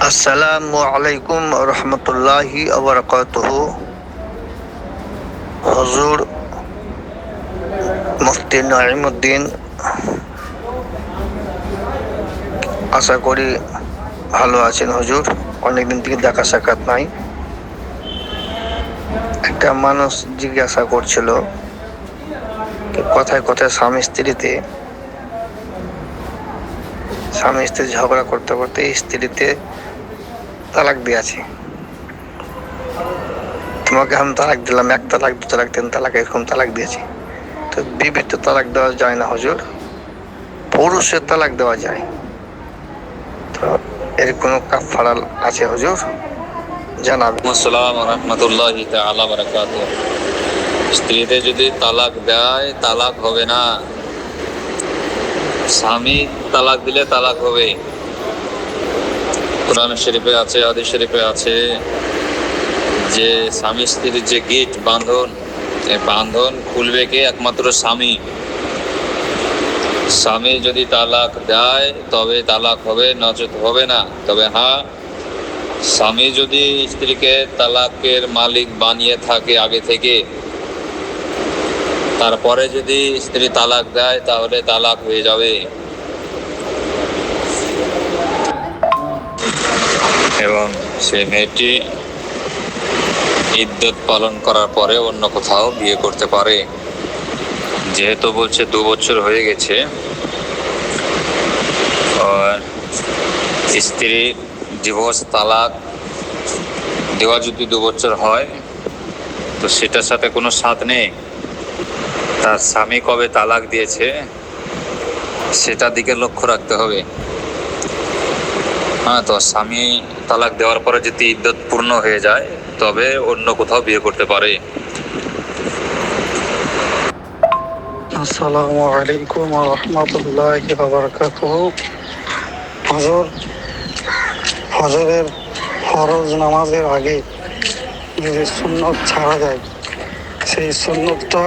আসসালামু আলাইকুম রহমতুল্লাহি আবরাকাতুহু। হুজুর মুফতি নাঈমুদ্দিন, আশা করি ভালো আছেন হুজুর। অনেকদিন থেকে দেখা সাক্ষাৎ নাই। একটা মানুষ জিজ্ঞাসা করছিল, কথায় কথায় স্বামী স্ত্রী ঝগড়া করতে করতে স্ত্রীতে তালাক দিয়েছে। তোমাকে আমি তালাক দিলাম, এক তালাক, দু তালাক, তিন তালাক, এরকম তালাক দিয়েছি। তো বিবির তো তালাক দেওয়া যায় না হুজুর, পুরুষের তালাক দেওয়া যায়। তো এর কোনো কাফারা আছে হুজুর? জানাবেন। আসসালামু রাহমাতুল্লাহি তাআলা বারাকাতুহু। স্ত্রীতে যদি তালাক দেয়, তালাক হবে না। স্বামী তালাক দিলে তালাক হবে। কোরআন শরীফে আছে, হাদিস শরীফে আছে যে স্বামী স্ত্রীর যে গিট, বাঁধন, এই বাঁধন খুলবে কে? একমাত্র স্বামী। স্বামী যদি তালাক দেয় তবে তালাক হবে, নচেত হবে না। তবে হ্যাঁ, স্বামী যদি স্ত্রীকে তালাকের মালিক বানিয়ে থাকে আগে থেকে, তারপরে যদি স্ত্রী তালাক দেয় তাহলে তালাক হয়ে যাবে। এবং সে মেয়েটি ইদ্যত পালন করার পরে অন্য কোথাও বিয়ে করতে পারে। যেহেতু বলছে 2 বছর হয়ে গেছে, আর স্ত্রী ডিভোর্স, তালাক দেওয়া যদি 2 বছর হয়, তো সেটার সাথে কোনো সাথ নেই। তার স্বামী কবে তালাক দিয়েছে সেটার দিকে লক্ষ্য রাখতে হবে। হ্যাঁ, তো স্বামী তালাক দেওয়ার পরে যদি ইদ্যত পূর্ণ হয়ে যায় তবে অন্য কোথাও বিয়ে করতে পারে। আসসালামু আলাইকুম রহমতুল্লাহি ওয়া বারাকাতুহু। হুজুর, ফজরের ফরজ নামাজের আগে যদি সুন্নত ছাড়া যায়, সেই সুন্নতটা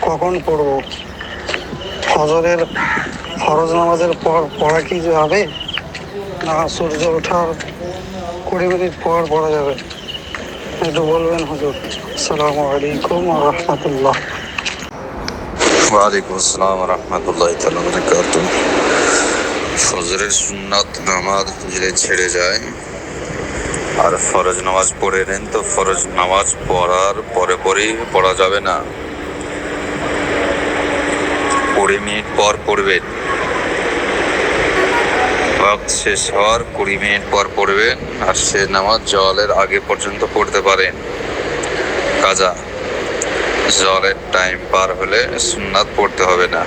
কখন পড়ব? ফজরের ফরজ নামাজের পর পড়া কি যাবে, না সূর্য ওঠার 20 মিনিট পর পড়া যাবে? একটু বলবেন হুজুর। আসসালামু আলাইকুম রহমতুল্লাহ। ওয়ালাইকুম আসসালাম রহমতুল্লাহি তাআলা বারাকাতুহু। ফজরের সুন্নাত নামাজ যদি ছেড়ে যায় আর ফরজ নামাজ পড়ে নেন, তো ফরজ নামাজ পড়ার পরে পরেই পড়া যাবে না। 20 মিনিট পর পড়বেন। ওয়াক্ত শেষ হওয়ার 20 মিনিট পর পড়বেন, আর সে নামাজ জলের আগে পর্যন্ত পড়তে পারেন। কাজা জলের টাইম পার হলে সুন্নাত পড়তে হবে না।